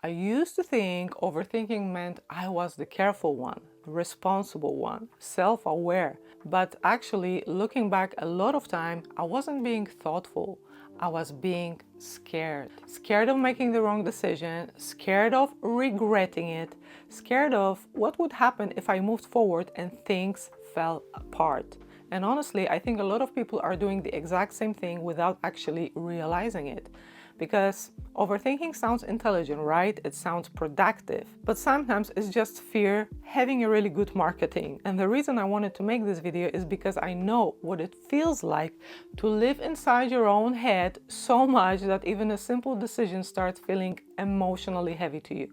I used to think overthinking meant I was the careful one, the responsible one, self-aware. But actually, looking back a lot of time, I wasn't being thoughtful. I was being scared. Scared of making the wrong decision, scared of regretting it, scared of what would happen if I moved forward and things fell apart. And honestly, I think a lot of people are doing the exact same thing without actually realizing it. Because overthinking sounds intelligent, right? It sounds productive. But sometimes it's just fear having a really good marketing. And the reason I wanted to make this video is because I know what it feels like to live inside your own head so much that even a simple decision starts feeling emotionally heavy to you.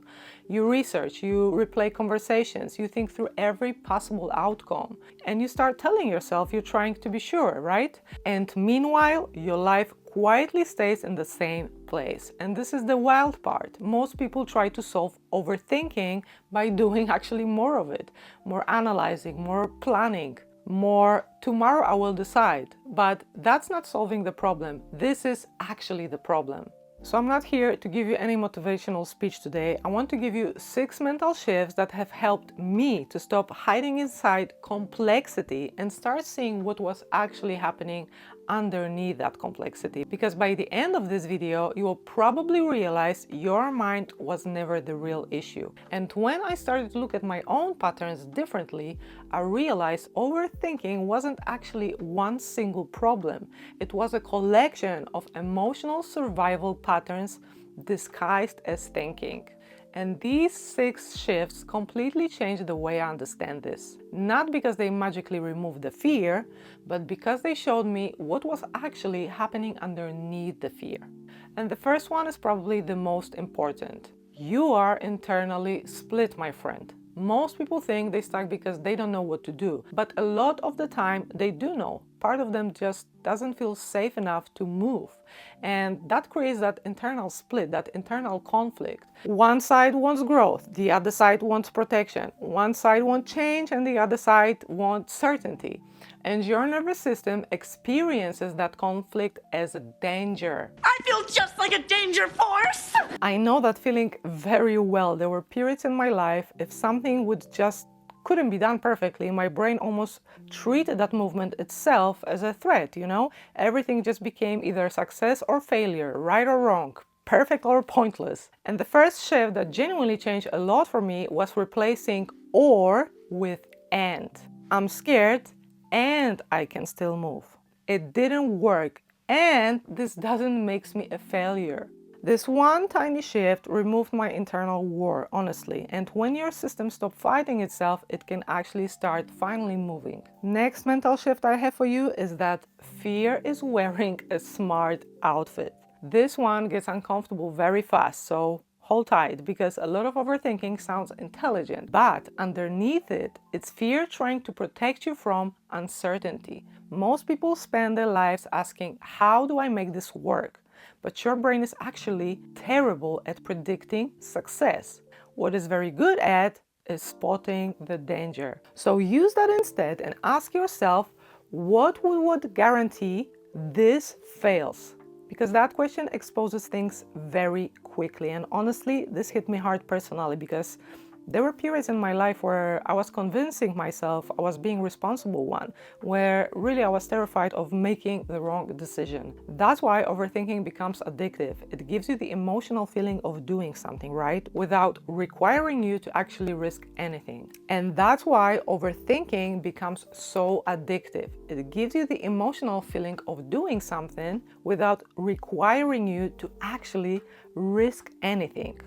You research, you replay conversations, you think through every possible outcome, and you start telling yourself you're trying to be sure, right? And meanwhile, your life quietly stays in the same place. And this is the wild part. Most people try to solve overthinking by doing actually more of it, more analyzing, more planning, more tomorrow I will decide. But that's not solving the problem. This is actually the problem. So I'm not here to give you any motivational speech today. I want to give you 6 mental shifts that have helped me to stop hiding inside complexity and start seeing what was actually happening underneath that complexity. Because by the end of this video, you will probably realize your mind was never the real issue. And when I started to look at my own patterns differently, I realized overthinking wasn't actually one single problem. It was a collection of emotional survival patterns disguised as thinking. And these 6 shifts completely changed the way I understand this. Not because they magically removed the fear, but because they showed me what was actually happening underneath the fear. And the first one is probably the most important. You are internally split, my friend. Most people think they stuck because they don't know what to do, but a lot of the time they do know. Part of them just doesn't feel safe enough to move. And that creates that internal split, that internal conflict. One side wants growth, the other side wants protection. One side wants change and the other side wants certainty. And your nervous system experiences that conflict as a danger. I feel just like a danger force! I know that feeling very well. There were periods in my life, if something couldn't be done perfectly, my brain almost treated that movement itself as a threat, you know? Everything just became either success or failure, right or wrong, perfect or pointless. And the first shift that genuinely changed a lot for me was replacing or with and. I'm scared and I can still move. It didn't work and this doesn't make me a failure. This one tiny shift removed my internal war, honestly, and when your system stops fighting itself, it can actually start finally moving. Next mental shift I have for you is that fear is wearing a smart outfit. This one gets uncomfortable very fast, so hold tight, because a lot of overthinking sounds intelligent, but underneath it, it's fear trying to protect you from uncertainty. Most people spend their lives asking, how do I make this work? But your brain is actually terrible at predicting success. What it's very good at is spotting the danger. So use that instead and ask yourself, what would guarantee this fails? Because that question exposes things very quickly. And honestly, this hit me hard personally because there were periods in my life where I was convincing myself I was being responsible one, where really I was terrified of making the wrong decision. That's why overthinking becomes addictive. It gives you the emotional feeling of doing something, right? Without requiring you to actually risk anything. And that's why overthinking becomes so addictive. It gives you the emotional feeling of doing something without requiring you to actually risk anything.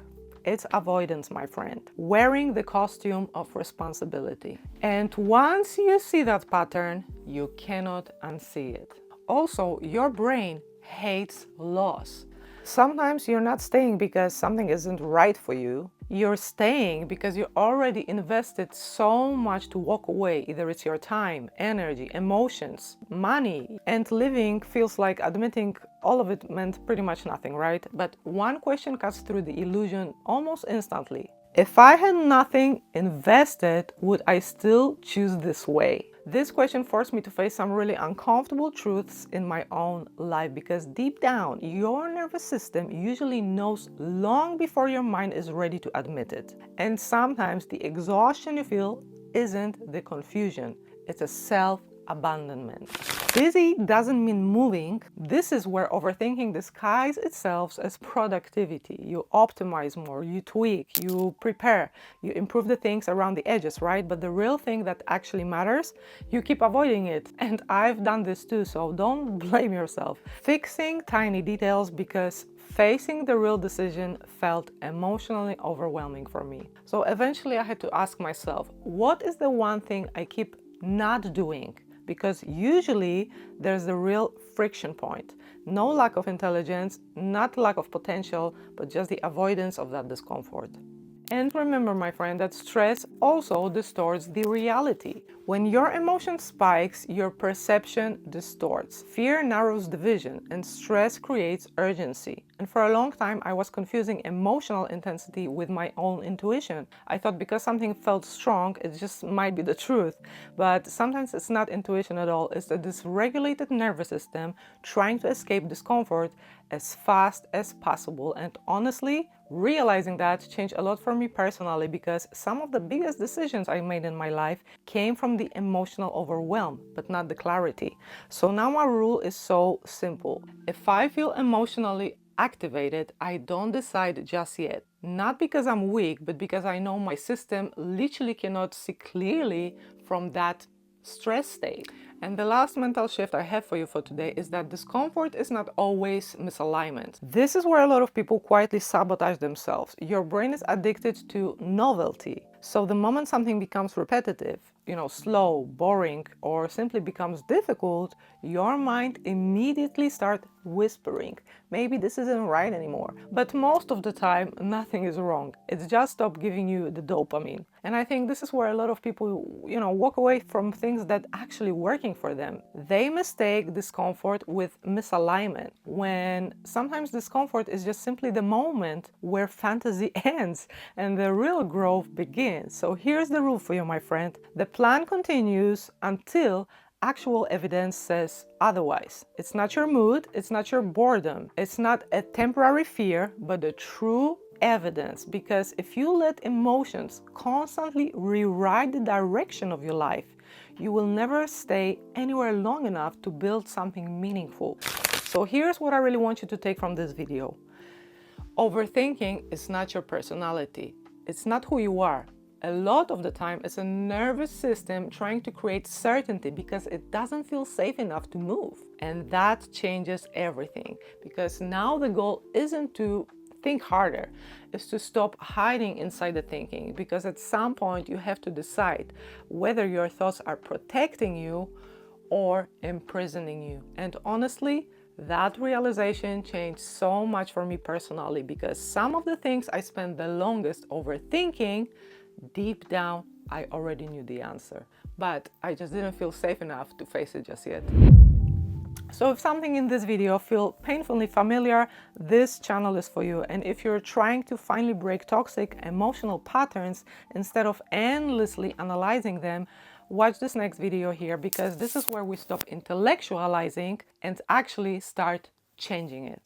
It's avoidance, my friend. Wearing the costume of responsibility. And once you see that pattern, you cannot unsee it. Also, your brain hates loss. Sometimes you're not staying because something isn't right for you. You're staying because you already invested so much to walk away. Either it's your time, energy, emotions, money, and living feels like admitting all of it meant pretty much nothing, right? But one question cuts through the illusion almost instantly. If I had nothing invested, would I still choose this way? This question forced me to face some really uncomfortable truths in my own life, because deep down, your nervous system usually knows long before your mind is ready to admit it. And sometimes the exhaustion you feel isn't the confusion, it's a self-abandonment. Busy doesn't mean moving. This is where overthinking disguises itself as productivity. You optimize more, you tweak, you prepare, you improve the things around the edges, right? But the real thing that actually matters, you keep avoiding it. And I've done this too, so don't blame yourself. Fixing tiny details because facing the real decision felt emotionally overwhelming for me. So eventually I had to ask myself, what is the one thing I keep not doing? Because usually there's the real friction point. No lack of intelligence, not lack of potential, but just the avoidance of that discomfort. And remember, my friend, that stress also distorts the reality. When your emotion spikes, your perception distorts. Fear narrows the vision, and stress creates urgency. And for a long time, I was confusing emotional intensity with my own intuition. I thought because something felt strong, it just might be the truth. But sometimes it's not intuition at all. It's a dysregulated nervous system trying to escape discomfort as fast as possible. And honestly, realizing that changed a lot for me personally, because some of the biggest decisions I made in my life came from the emotional overwhelm, but not the clarity. So now my rule is so simple. If I feel emotionally activated, I don't decide just yet. Not because I'm weak, but because I know my system literally cannot see clearly from that stress state. And the last mental shift I have for you for today is that discomfort is not always misalignment. This is where a lot of people quietly sabotage themselves. Your brain is addicted to novelty. So the moment something becomes repetitive, slow, boring, or simply becomes difficult, your mind immediately starts whispering, maybe this isn't right anymore. But most of the time, nothing is wrong. It's just stopped giving you the dopamine. And I think this is where a lot of people, walk away from things that actually working for them. They mistake discomfort with misalignment, when sometimes discomfort is just simply the moment where fantasy ends and the real growth begins. So here's the rule for you, my friend. The plan continues until actual evidence says otherwise. It's not your mood, it's not your boredom, it's not a temporary fear, but the true evidence. Because if you let emotions constantly rewrite the direction of your life, you will never stay anywhere long enough to build something meaningful. So here's what I really want you to take from this video. Overthinking is not your personality. It's not who you are. A lot of the time, it's a nervous system trying to create certainty because it doesn't feel safe enough to move. And that changes everything, because now the goal isn't to think harder, it's to stop hiding inside the thinking, because at some point you have to decide whether your thoughts are protecting you or imprisoning you. And honestly, that realization changed so much for me personally, because some of the things I spent the longest overthinking, deep down, I already knew the answer, but I just didn't feel safe enough to face it just yet. So if something in this video feels painfully familiar, this channel is for you. And if you're trying to finally break toxic emotional patterns instead of endlessly analyzing them, watch this next video here, because this is where we stop intellectualizing and actually start changing it.